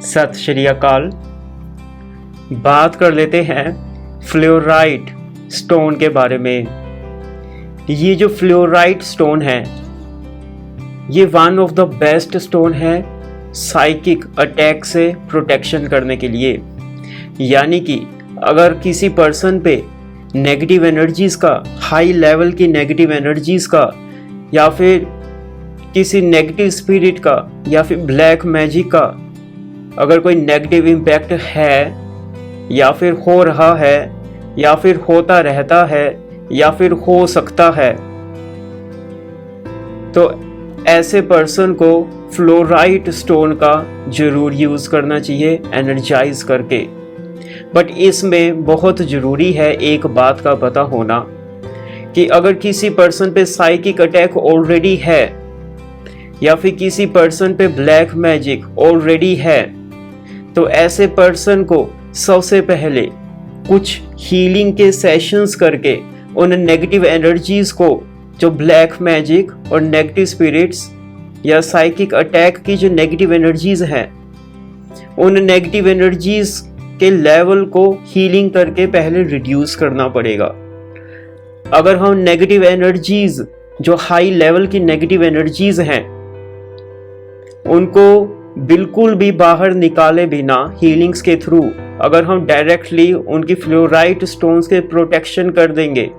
सत श्री अकाल। बात कर लेते हैं फ्लोराइट स्टोन के बारे में। ये जो फ्लोराइट स्टोन है ये one of the best stone है साइकिक अटैक से प्रोटेक्शन करने के लिए। यानी कि अगर किसी पर्सन पे नेगेटिव एनर्जीज़ का, हाई लेवल की नेगेटिव एनर्जीज़ का, या फिर किसी नेगेटिव स्पिरिट का, या फिर ब्लैक मैजिक का अगर कोई नेगेटिव इम्पैक्ट है, या फिर हो रहा है, या फिर होता रहता है, या फिर हो सकता है, तो ऐसे पर्सन को फ्लोराइट स्टोन का जरूर यूज़ करना चाहिए एनर्जाइज करके। बट इसमें बहुत ज़रूरी है एक बात का पता होना कि अगर किसी पर्सन पे साइकिक अटैक ऑलरेडी है, या फिर किसी पर्सन पे ब्लैक मैजिक ऑलरेडी है, तो ऐसे पर्सन को सबसे पहले कुछ हीलिंग के सेशंस करके उन नेगेटिव एनर्जीज़ को, जो ब्लैक मैजिक और नेगेटिव स्पिरिट्स या साइकिक अटैक की जो नेगेटिव एनर्जीज़ हैं, उन नेगेटिव एनर्जीज़ के लेवल को हीलिंग करके पहले रिड्यूस करना पड़ेगा। अगर हम नेगेटिव एनर्जीज़, जो हाई लेवल की नेगेटिव एनर्जीज़ हैं, उनको बिल्कुल भी बाहर निकाले बिना हीलिंग्स के थ्रू अगर हम डायरेक्टली उनकी फ्लोराइट स्टोन्स के प्रोटेक्शन कर देंगे,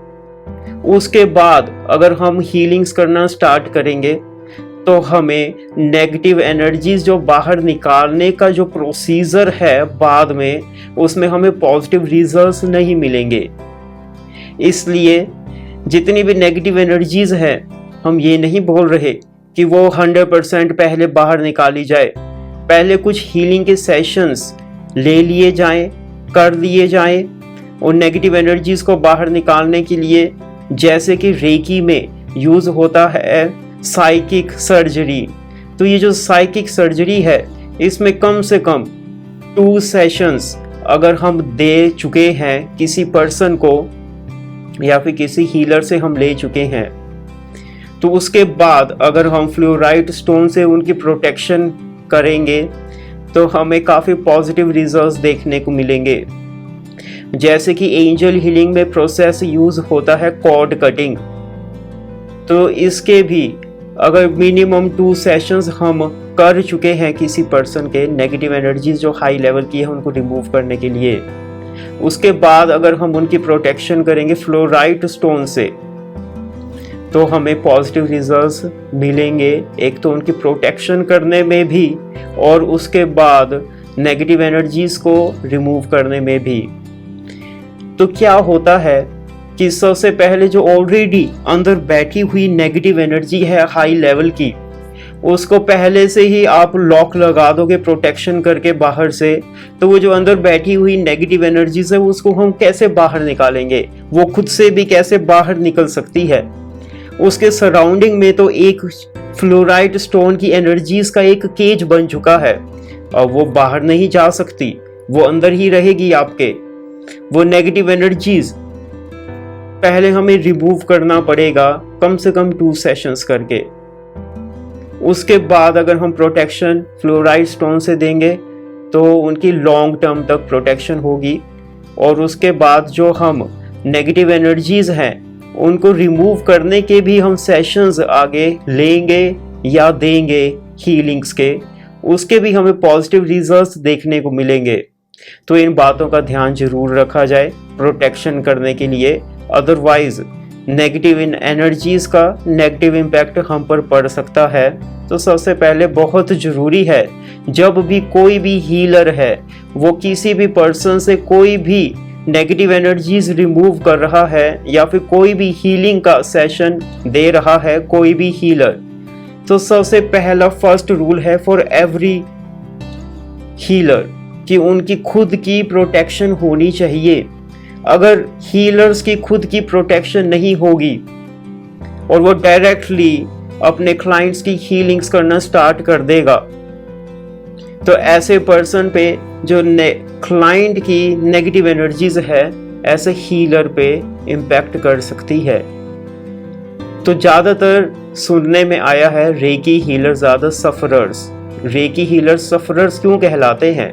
उसके बाद अगर हम हीलिंग्स करना स्टार्ट करेंगे, तो हमें नेगेटिव एनर्जीज जो बाहर निकालने का जो प्रोसीजर है बाद में, उसमें हमें पॉजिटिव रिजल्ट्स नहीं मिलेंगे। इसलिए जितनी भी नेगेटिव एनर्जीज हैं, हम ये नहीं बोल रहे कि वो 100% पहले बाहर निकाली जाए। पहले कुछ हीलिंग के सेशंस ले लिए जाएं, कर लिए जाएं उन नेगेटिव एनर्जीज को बाहर निकालने के लिए। जैसे कि रेकी में यूज़ होता है साइकिक सर्जरी। तो ये जो साइकिक सर्जरी है, इसमें कम से कम 2 सेशंस अगर हम दे चुके हैं किसी पर्सन को, या फिर किसी हीलर से हम ले चुके हैं, तो उसके बाद अगर हम फ्लोराइट स्टोन से उनकी प्रोटेक्शन करेंगे तो हमें काफ़ी पॉजिटिव रिजल्ट्स देखने को मिलेंगे। जैसे कि एंजल हीलिंग में प्रोसेस यूज़ होता है कॉर्ड कटिंग, तो इसके भी अगर मिनिमम 2 सेशंस हम कर चुके हैं किसी पर्सन के नेगेटिव एनर्जीज जो हाई लेवल की है उनको रिमूव करने के लिए, उसके बाद अगर हम उनकी प्रोटेक्शन करेंगे फ्लोराइट स्टोन से, तो हमें पॉजिटिव रिजल्ट्स मिलेंगे। एक तो उनकी प्रोटेक्शन करने में भी, और उसके बाद नेगेटिव एनर्जीज को रिमूव करने में भी। तो क्या होता है कि सबसे पहले जो ऑलरेडी अंदर बैठी हुई नेगेटिव एनर्जी है हाई लेवल की, उसको पहले से ही आप लॉक लगा दोगे प्रोटेक्शन करके बाहर से, तो वो जो अंदर बैठी हुई नेगेटिव एनर्जीज है उसको हम कैसे बाहर निकालेंगे? वो खुद से भी कैसे बाहर निकल सकती है? उसके सराउंडिंग में तो एक फ्लोराइट स्टोन की एनर्जीज का एक केज बन चुका है, और वो बाहर नहीं जा सकती, वो अंदर ही रहेगी आपके। वो नेगेटिव एनर्जीज पहले हमें रिमूव करना पड़ेगा कम से कम 2 सेशंस करके। उसके बाद अगर हम प्रोटेक्शन फ्लोराइट स्टोन से देंगे तो उनकी लॉन्ग टर्म तक प्रोटेक्शन होगी। और उसके बाद जो हम नेगेटिव एनर्जीज हैं उनको रिमूव करने के भी हम सेशंस आगे लेंगे या देंगे हीलिंग्स के, उसके भी हमें पॉजिटिव रिजल्ट्स देखने को मिलेंगे। तो इन बातों का ध्यान जरूर रखा जाए प्रोटेक्शन करने के लिए, अदरवाइज नेगेटिव इन एनर्जीज का नेगेटिव इम्पैक्ट हम पर पड़ सकता है। तो सबसे पहले बहुत ज़रूरी है, जब भी कोई भी हीलर है वो किसी भी पर्सन से कोई भी नेगेटिव एनर्जीज रिमूव कर रहा है, या फिर कोई भी हीलिंग का सेशन दे रहा है कोई भी हीलर, तो सबसे पहला फर्स्ट रूल है फॉर एवरी हीलर कि उनकी खुद की प्रोटेक्शन होनी चाहिए। अगर हीलर्स की खुद की प्रोटेक्शन नहीं होगी और वो डायरेक्टली अपने क्लाइंट्स की हीलिंग्स करना स्टार्ट कर देगा, तो ऐसे पर्सन पे जो क्लाइंट की नेगेटिव एनर्जीज है ऐसे हीलर पे इम्पैक्ट कर सकती है। तो ज़्यादातर सुनने में आया है रेकी हीलर ज़्यादा सफरर्स, रेकी हीलर्स सफरर्स क्यों कहलाते हैं?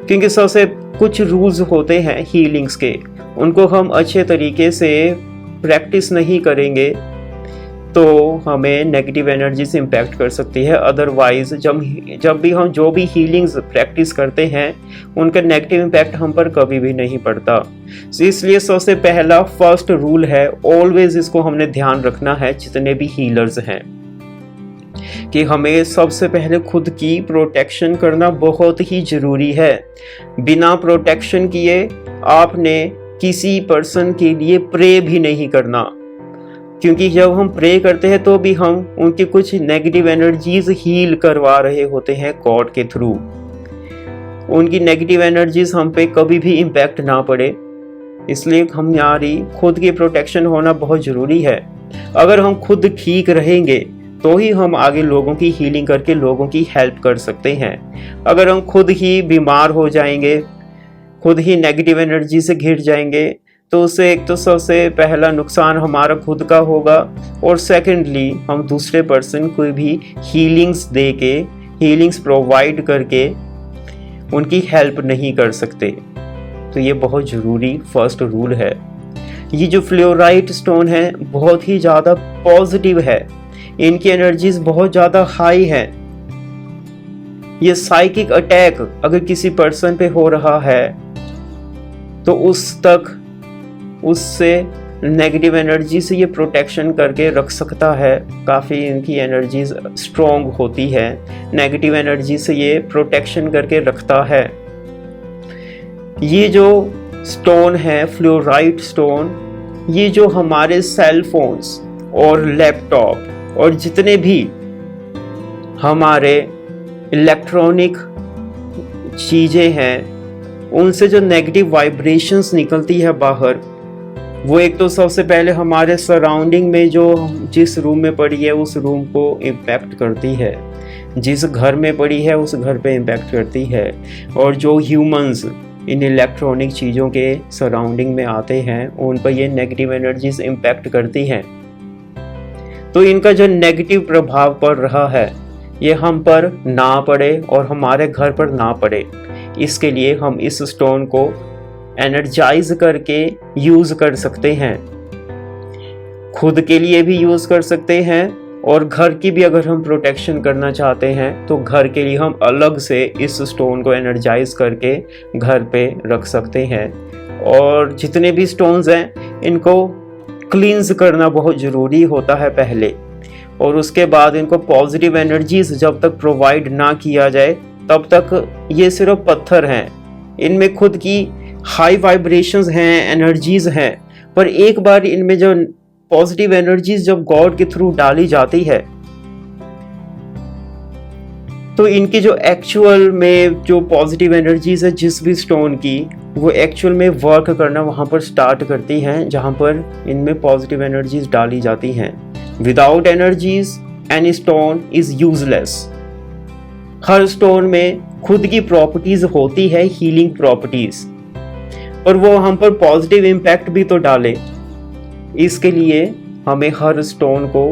क्योंकि सबसे कुछ रूल्स होते हैं हीलिंग्स के, उनको हम अच्छे तरीके से प्रैक्टिस नहीं करेंगे तो हमें नेगेटिव एनर्जी से इम्पैक्ट कर सकती है। अदरवाइज जब भी हम जो भी हीलिंग्स प्रैक्टिस करते हैं उनका नेगेटिव इम्पैक्ट हम पर कभी भी नहीं पड़ता। इसलिए सबसे पहला फर्स्ट रूल है, ऑलवेज इसको हमने ध्यान रखना है जितने भी हीलर्स हैं, कि हमें सबसे पहले खुद की प्रोटेक्शन करना बहुत ही ज़रूरी है। बिना प्रोटेक्शन किए आपने किसी पर्सन के लिए प्रे भी नहीं करना, क्योंकि जब हम प्रे करते हैं तो भी हम उनकी कुछ नेगेटिव एनर्जीज हील करवा रहे होते हैं गॉड के थ्रू। उनकी नेगेटिव एनर्जीज हम पे कभी भी इम्पैक्ट ना पड़े, इसलिए हमारी खुद की प्रोटेक्शन होना बहुत ज़रूरी है। अगर हम खुद ठीक रहेंगे तो ही हम आगे लोगों की हीलिंग करके लोगों की हेल्प कर सकते हैं। अगर हम खुद ही बीमार हो जाएंगे, खुद ही नेगेटिव एनर्जी से घिर जाएंगे, तो उससे एक तो सबसे पहला नुकसान हमारा खुद का होगा, और सेकेंडली हम दूसरे पर्सन को भी हीलिंग्स दे के, हीलिंग्स प्रोवाइड करके उनकी हेल्प नहीं कर सकते। तो ये बहुत ज़रूरी फर्स्ट रूल है। ये जो फ्लोराइट स्टोन है बहुत ही ज़्यादा पॉजिटिव है, इनकी एनर्जीज बहुत ज़्यादा हाई है। ये साइकिक अटैक अगर किसी पर्सन पे हो रहा है तो उससे नेगेटिव एनर्जी से ये प्रोटेक्शन करके रख सकता है। काफ़ी इनकी एनर्जीज स्ट्रॉन्ग होती है, नेगेटिव एनर्जी से ये प्रोटेक्शन करके रखता है। ये जो स्टोन है फ्लोराइट स्टोन, ये जो हमारे सेल फोन्स और लैपटॉप और जितने भी हमारे इलेक्ट्रॉनिक चीज़ें हैं उनसे जो नेगेटिव वाइब्रेशंस निकलती है बाहर, वो एक तो सबसे पहले हमारे सराउंडिंग में जो जिस रूम में पड़ी है उस रूम को इम्पैक्ट करती है, जिस घर में पड़ी है उस घर पे इम्पैक्ट करती है, और जो ह्यूमंस इन इलेक्ट्रॉनिक चीज़ों के सराउंडिंग में आते हैं उन पर ये नेगेटिव एनर्जीज इम्पैक्ट करती हैं। तो इनका जो नेगेटिव प्रभाव पड़ रहा है ये हम पर ना पड़े और हमारे घर पर ना पड़े, इसके लिए हम इस स्टोन को एनर्जाइज करके यूज़ कर सकते हैं। खुद के लिए भी यूज़ कर सकते हैं, और घर की भी अगर हम प्रोटेक्शन करना चाहते हैं तो घर के लिए हम अलग से इस स्टोन को एनर्जाइज करके घर पे रख सकते हैं। और जितने भी स्टोन्स हैं इनको क्लींस करना बहुत ज़रूरी होता है पहले, और उसके बाद इनको पॉजिटिव एनर्जीज जब तक प्रोवाइड ना किया जाए तब तक ये सिर्फ पत्थर हैं। इनमें खुद की हाई वाइब्रेशंस हैं, एनर्जीज हैं, पर एक बार इनमें जो पॉजिटिव एनर्जीज जब गॉड के थ्रू डाली जाती है तो इनकी जो एक्चुअल में जो पॉजिटिव एनर्जीज है जिस भी स्टोन की, वो एक्चुअल में वर्क करना वहाँ पर स्टार्ट करती हैं जहाँ पर इनमें पॉजिटिव एनर्जीज डाली जाती हैं। Without energies any stone is useless. Her stone में खुद की प्रॉपर्टीज होती है, हीलिंग प्रॉपर्टीज, और वो हम पर पॉजिटिव इम्पैक्ट भी तो डाले। इसके लिए हमें हर स्टोन को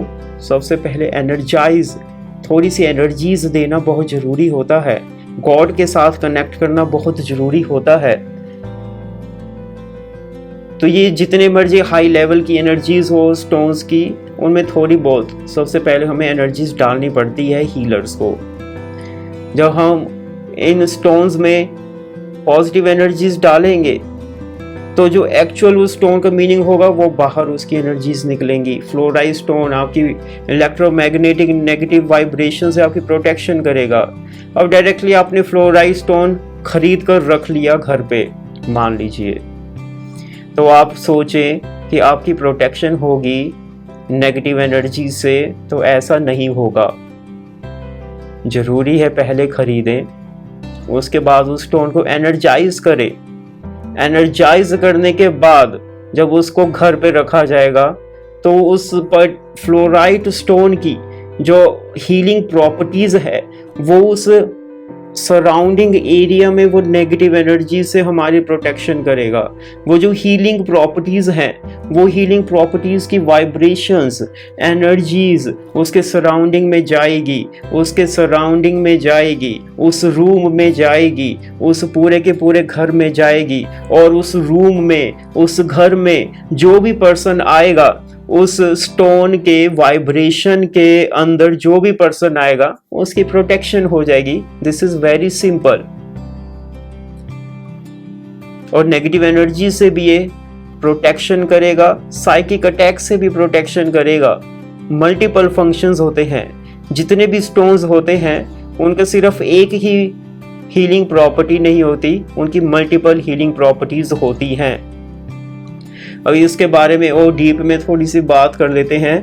सबसे पहले एनर्जाइज, थोड़ी सी एनर्जीज देना बहुत ज़रूरी होता है। गॉड के साथ कनेक्ट करना बहुत ज़रूरी होता है। तो ये जितने मर्जी हाई लेवल की एनर्जीज हो स्टोन्स की, उनमें थोड़ी बहुत सबसे पहले हमें एनर्जीज डालनी पड़ती है हीलर्स को। जब हम इन स्टोन्स में पॉजिटिव एनर्जीज डालेंगे तो जो एक्चुअल उस स्टोन का मीनिंग होगा वो बाहर उसकी एनर्जीज निकलेंगी। फ्लोराइट स्टोन आपकी इलेक्ट्रोमैग्नेटिक नेगेटिव वाइब्रेशन से आपकी प्रोटेक्शन करेगा। अब डायरेक्टली आपने फ्लोराइट स्टोन खरीद कर रख लिया घर पे मान लीजिए, तो आप सोचें कि आपकी प्रोटेक्शन होगी नेगेटिव एनर्जी से, तो ऐसा नहीं होगा। ज़रूरी है पहले खरीदें, उसके बाद उस स्टोन को एनर्जाइज करें। एनर्जाइज करने के बाद जब उसको घर पे रखा जाएगा तो उस पर फ्लोराइट स्टोन की जो हीलिंग प्रॉपर्टीज है वो उस सराउंडिंग एरिया में वो नेगेटिव एनर्जी से हमारी प्रोटेक्शन करेगा। वो जो हीलिंग प्रॉपर्टीज हैं, वो हीलिंग प्रॉपर्टीज की वाइब्रेशंस, एनर्जीज उसके सराउंडिंग में जाएगी, उसके सराउंडिंग में जाएगी, उस रूम में जाएगी, उस पूरे के पूरे घर में जाएगी, और उस रूम में, उस घर में जो भी पर्सन आएगा, उस स्टोन के वाइब्रेशन के अंदर जो भी पर्सन आएगा उसकी प्रोटेक्शन हो जाएगी। This is very simple. और नेगेटिव एनर्जी से भी ये प्रोटेक्शन करेगा, साइकिक अटैक से भी प्रोटेक्शन करेगा। मल्टीपल फंक्शंस होते हैं, जितने भी स्टोन्स होते हैं उनका सिर्फ एक ही हीलिंग प्रॉपर्टी नहीं होती, उनकी मल्टीपल हीलिंग प्रॉपर्टीज होती हैं। अभी इसके बारे में और डीप में थोड़ी सी बात कर लेते हैं।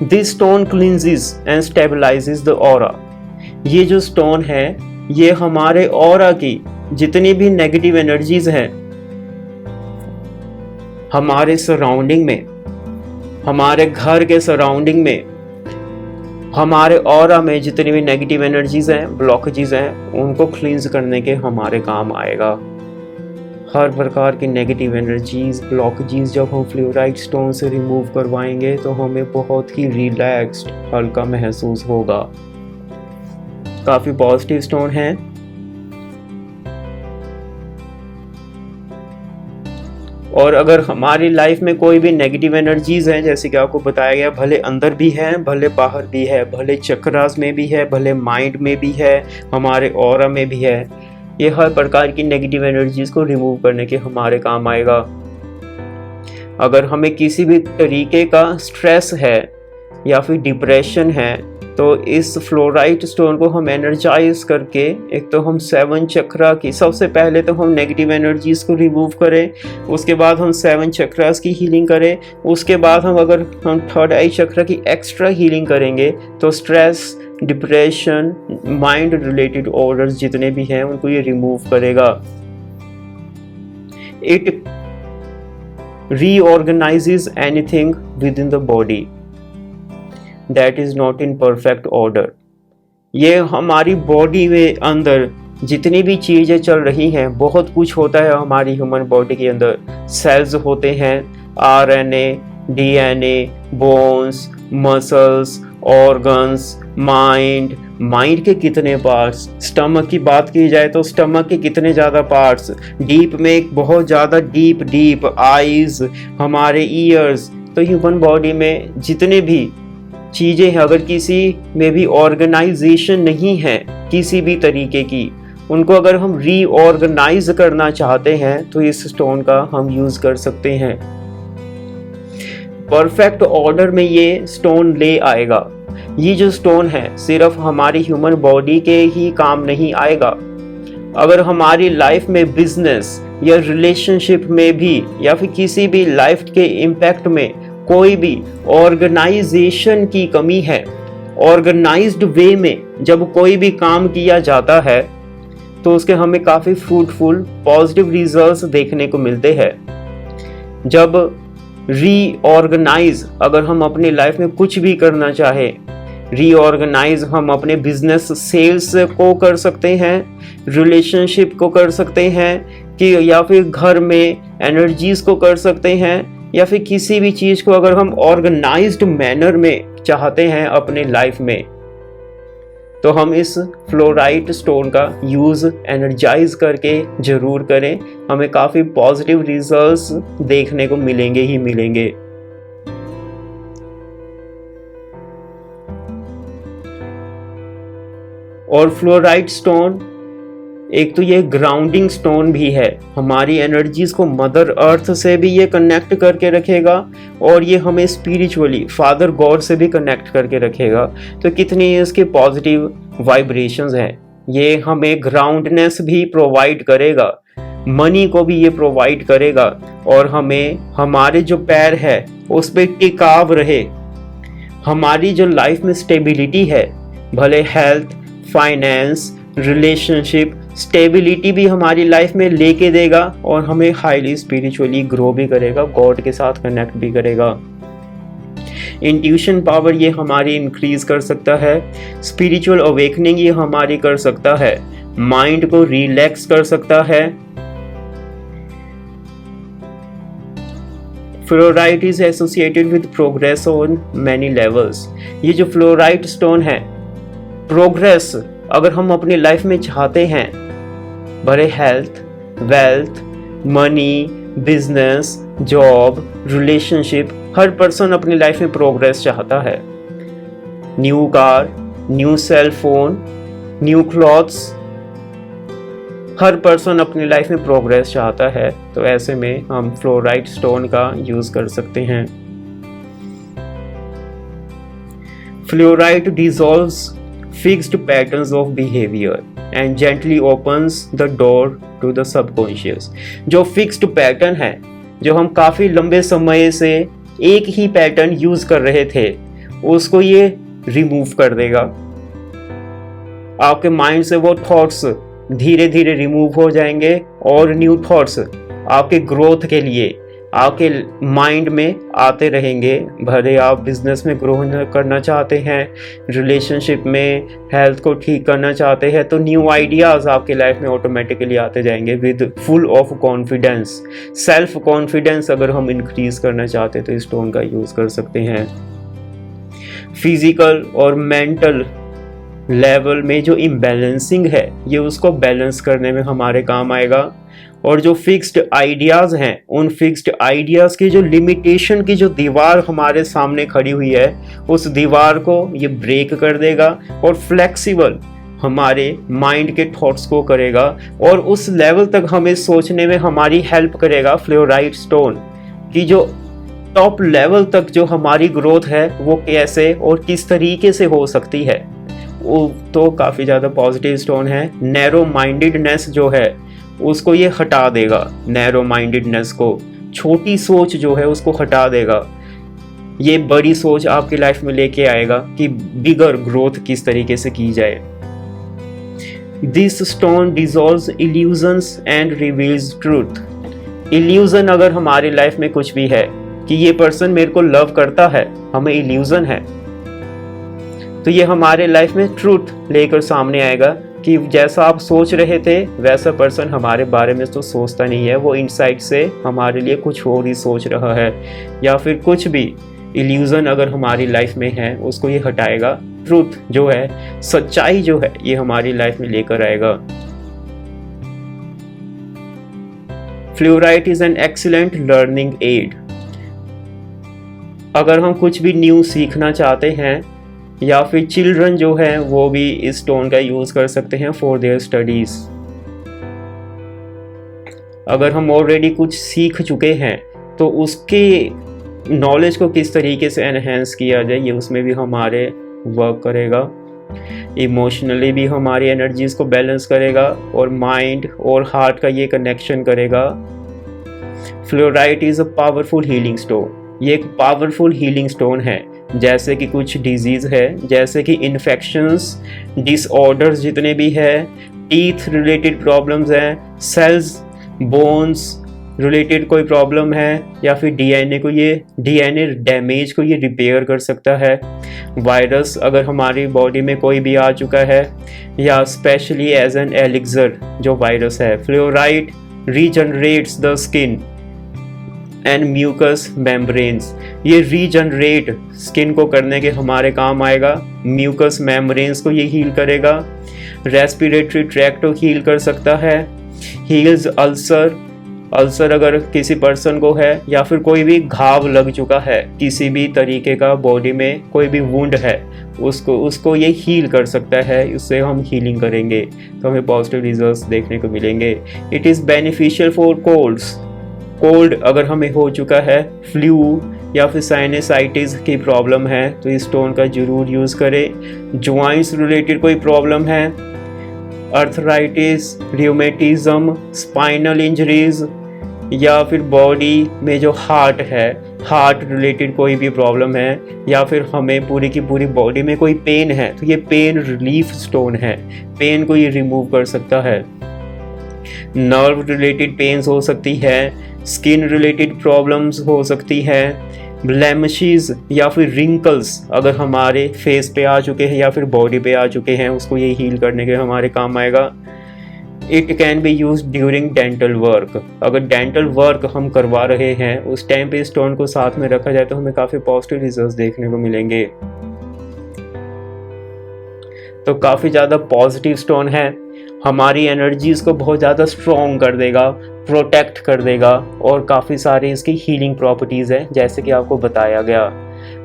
This stone cleanses and stabilises the aura. ये जो स्टोन है ये हमारे ऑरा की जितनी भी नेगेटिव एनर्जीज हैं हमारे सराउंडिंग में, हमारे घर के सराउंडिंग में, हमारे ऑरा में जितनी भी नेगेटिव एनर्जीज हैं, ब्लॉकेजेस हैं, उनको क्लींज करने के हमारे काम आएगा। हर प्रकार की नेगेटिव एनर्जीज, ब्लॉकेजेस जब हम फ्लोराइट स्टोन से रिमूव करवाएंगे तो हमें बहुत ही रिलैक्स्ड, हल्का महसूस होगा। काफ़ी पॉजिटिव स्टोन है। और अगर हमारी लाइफ में कोई भी नेगेटिव एनर्जीज हैं, जैसे कि आपको बताया गया, भले अंदर भी है, भले बाहर भी है, भले चक्रास में भी है, भले माइंड में भी है, हमारे ऑरा में भी है, ये हर प्रकार की नेगेटिव एनर्जीज को रिमूव करने के हमारे काम आएगा। अगर हमें किसी भी तरीके का स्ट्रेस है या फिर डिप्रेशन है तो इस फ्लोराइट स्टोन को हम एनर्जाइज करके, एक तो हम 7 चक्रा की, सबसे पहले तो हम नेगेटिव एनर्जीज को रिमूव करें, उसके बाद हम 7 चक्रास की हीलिंग करें, उसके बाद अगर हम 3rd आई चक्रा की एक्स्ट्रा हीलिंग करेंगे तो stress, depression, mind related orders जितने भी हैं उनको ये रिमूव करेगा। It reorganises anything within the body that is not in perfect order. ये हमारी बॉडी में अंदर जितनी भी चीजें चल रही हैं, बहुत कुछ होता है हमारी ह्यूमन बॉडी के अंदर। सेल्स होते हैं, RNA, DNA, bones, muscles, organs, mind के कितने पार्ट्स, स्टमक की बात की जाए तो स्टमक के कितने ज़्यादा पार्ट्स, डीप में एक बहुत ज़्यादा डीप आईज, हमारे ईयर्स। तो ह्यूमन बॉडी में जितने भी चीज़ें हैं, अगर किसी में भी ऑर्गेनाइजेशन नहीं है किसी भी तरीके की, उनको अगर हम रीऑर्गेनाइज करना चाहते हैं तो इस स्टोन का हम यूज़ कर सकते हैं। परफेक्ट ऑर्डर में ये स्टोन ले आएगा। ये जो स्टोन है सिर्फ हमारी ह्यूमन बॉडी के ही काम नहीं आएगा। अगर हमारी लाइफ में बिजनेस या रिलेशनशिप में भी या फिर किसी भी लाइफ के इम्पैक्ट में कोई भी ऑर्गेनाइजेशन की कमी है, ऑर्गेनाइज्ड वे में जब कोई भी काम किया जाता है तो उसके हमें काफ़ी फ्रूटफुल पॉजिटिव रिजल्ट्स देखने को मिलते हैं। जब रीऑर्गेनाइज, अगर हम अपनी लाइफ में कुछ भी करना चाहे, रीऑर्गेनाइज हम अपने बिजनेस सेल्स को कर सकते हैं, रिलेशनशिप को कर सकते हैं, कि या फिर घर में एनर्जीज को कर सकते हैं, या फिर किसी भी चीज़ को अगर हम ऑर्गेनाइज्ड मैनर में चाहते हैं अपने लाइफ में, तो हम इस फ्लोराइट स्टोन का यूज़ एनर्जाइज करके ज़रूर करें। हमें काफ़ी पॉजिटिव रिजल्ट्स देखने को मिलेंगे ही मिलेंगे। और फ्लोराइट स्टोन एक तो ये ग्राउंडिंग स्टोन भी है, हमारी एनर्जीज को मदर अर्थ से भी ये कनेक्ट करके रखेगा, और ये हमें स्पिरिचुअली फादर गॉड से भी कनेक्ट करके रखेगा। तो कितनी इसके पॉजिटिव वाइब्रेशंस हैं। ये हमें ग्राउंडनेस भी प्रोवाइड करेगा, मनी को भी ये प्रोवाइड करेगा, और हमें हमारे जो पैर है उस पर टिकाव रहे। हमारी जो लाइफ में स्टेबिलिटी है, भले हेल्थ, फाइनेंस, रिलेशनशिप, स्टेबिलिटी भी हमारी लाइफ में लेके देगा, और हमें हाईली स्पिरिचुअली ग्रो भी करेगा, गॉड के साथ कनेक्ट भी करेगा। इंट्यूशन पावर ये हमारी इंक्रीज कर सकता है, स्पिरिचुअल अवेकनिंग ये हमारी कर सकता है, माइंड को रिलैक्स कर सकता है। Fluorite is associated with progress on many levels. ये जो फ्लोराइट स्टोन है, प्रोग्रेस अगर हम अपनी लाइफ में चाहते हैं, बड़े health, wealth, money, business, job, relationship, हर पर्सन अपनी लाइफ में प्रोग्रेस चाहता है। New car, new cell phone, new clothes, हर पर्सन अपनी लाइफ में प्रोग्रेस चाहता है। तो ऐसे में हम फ्लोराइट स्टोन का यूज कर सकते हैं। Fluorite dissolves fixed patterns of behaviour and gently opens the door to the subconscious. जो फिक्स्ड पैटर्न है, जो हम काफी लंबे समय से एक ही पैटर्न यूज कर रहे थे, उसको ये रिमूव कर देगा। आपके माइंड से वो थॉट्स धीरे धीरे रिमूव हो जाएंगे और न्यू थॉट्स आपके ग्रोथ के लिए आपके माइंड में आते रहेंगे। भले आप बिजनेस में ग्रो करना चाहते हैं, रिलेशनशिप में, हेल्थ को ठीक करना चाहते हैं, तो न्यू आइडियाज़ आपके लाइफ में ऑटोमेटिकली आते जाएंगे with full of confidence. Self confidence अगर हम इंक्रीज करना चाहते हैं तो इस स्टोन का यूज़ कर सकते हैं। फिजिकल और मेंटल लेवल में जो इम्बैलेंसिंग है, ये उसको बैलेंस करने में हमारे काम आएगा। और जो फिक्स्ड आइडियाज़ हैं, उन फिक्स्ड आइडियाज़ की जो लिमिटेशन की जो दीवार हमारे सामने खड़ी हुई है, उस दीवार को ये ब्रेक कर देगा और फ्लेक्सिबल हमारे माइंड के थॉट्स को करेगा और उस लेवल तक हमें सोचने में हमारी हेल्प करेगा। फ्लोराइट स्टोन की जो टॉप लेवल तक जो हमारी ग्रोथ है, वो कैसे और किस तरीके से हो सकती है, वो तो काफ़ी ज़्यादा पॉजिटिव स्टोन है। नैरो माइंडेडनेस जो है उसको ये हटा देगा, नैरो माइंडेडनेस को, छोटी सोच जो है उसको हटा देगा। ये बड़ी सोच आपकी लाइफ में लेके आएगा कि बिगर ग्रोथ किस तरीके से की जाए। This stone dissolves illusions and reveals truth. Illusion अगर हमारी लाइफ में कुछ भी है कि ये पर्सन मेरे को लव करता है, हमें इल्यूजन है, तो ये हमारे लाइफ में ट्रूथ लेकर सामने आएगा कि जैसा आप सोच रहे थे वैसा पर्सन हमारे बारे में तो सोचता नहीं है, वो इनसाइड से हमारे लिए कुछ और ही सोच रहा है। या फिर कुछ भी इल्यूजन अगर हमारी लाइफ में है उसको ये हटाएगा। ट्रूथ जो है, सच्चाई जो है, ये हमारी लाइफ में लेकर आएगा। Fluorite is an excellent learning aid. अगर हम कुछ भी न्यू सीखना चाहते हैं, या फिर चिल्ड्रन जो है वो भी इस स्टोन का यूज़ कर सकते हैं फॉर देयर स्टडीज़। अगर हम ऑलरेडी कुछ सीख चुके हैं तो उसके नॉलेज को किस तरीके से एनहेंस किया जाए, ये उसमें भी हमारे वर्क करेगा। इमोशनली भी हमारी एनर्जीज को बैलेंस करेगा और माइंड और हार्ट का ये कनेक्शन करेगा। Fluorite is a powerful healing stone. ये एक पावरफुल हीलिंग स्टोन है। जैसे कि कुछ डिजीज़ है, जैसे कि इन्फेक्शंस, डिसऑर्डर्स जितने भी है, टीथ रिलेटेड प्रॉब्लम्स हैं, सेल्स, बोन्स रिलेटेड कोई प्रॉब्लम है, या फिर डीएनए डैमेज को ये रिपेयर कर सकता है। वायरस अगर हमारी बॉडी में कोई भी आ चुका है, या स्पेशली एज एन एलिक्सर जो वायरस है, fluorite regenerates the skin and mucous membranes. ये रीजनरेट स्किन को करने के हमारे काम आएगा। म्यूकस मेम्ब्रेन्स को ये हील करेगा। रेस्पिरेटरी ट्रैक्ट को हील कर सकता है। हील्स अल्सर अगर किसी पर्सन को है, या फिर कोई भी घाव लग चुका है, किसी भी तरीके का बॉडी में कोई भी वुंड है, उसको ये हील कर सकता है। उससे हम हीलिंग करेंगे तो हमें पॉजिटिव रिजल्ट्स देखने को मिलेंगे। It is beneficial for cold अगर हमें हो चुका है, फ्लू या फिर साइनसाइटिस की प्रॉब्लम है तो इस स्टोन का जरूर यूज़ करें। जॉइंट्स रिलेटेड कोई प्रॉब्लम है, अर्थराइटिस, रियूमेटिज्म, स्पाइनल इंजरीज, या फिर बॉडी में जो हार्ट है, हार्ट रिलेटेड कोई भी प्रॉब्लम है, या फिर हमें पूरी की पूरी बॉडी में कोई पेन है, तो ये पेन रिलीफ स्टोन है। पेन को ये रिमूव कर सकता है। नर्व रिलेटेड पेन्स हो सकती है, स्किन रिलेटेड प्रॉब्लम्स हो सकती है, ब्लेमिशेस या फिर रिंकल्स अगर हमारे फेस पे आ चुके हैं या फिर बॉडी पे आ चुके हैं, उसको ये हील करने के हमारे काम आएगा। It can be use during dental work. अगर डेंटल वर्क हम करवा रहे हैं उस टाइम पे स्टोन को साथ में रखा जाए तो हमें काफ़ी पॉजिटिव रिजल्ट्स देखने को मिलेंगे। तो काफ़ी ज़्यादा पॉजिटिव स्टोन है, हमारी एनर्जीज को बहुत ज़्यादा स्ट्रॉन्ग कर देगा, प्रोटेक्ट कर देगा, और काफ़ी सारी इसकी हीलिंग प्रॉपर्टीज़ है जैसे कि आपको बताया गया।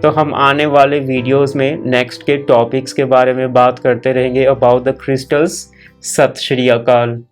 तो हम आने वाले वीडियोस में नेक्स्ट के टॉपिक्स के बारे में बात करते रहेंगे अबाउट द क्रिस्टल्स। सत श्री अकाल।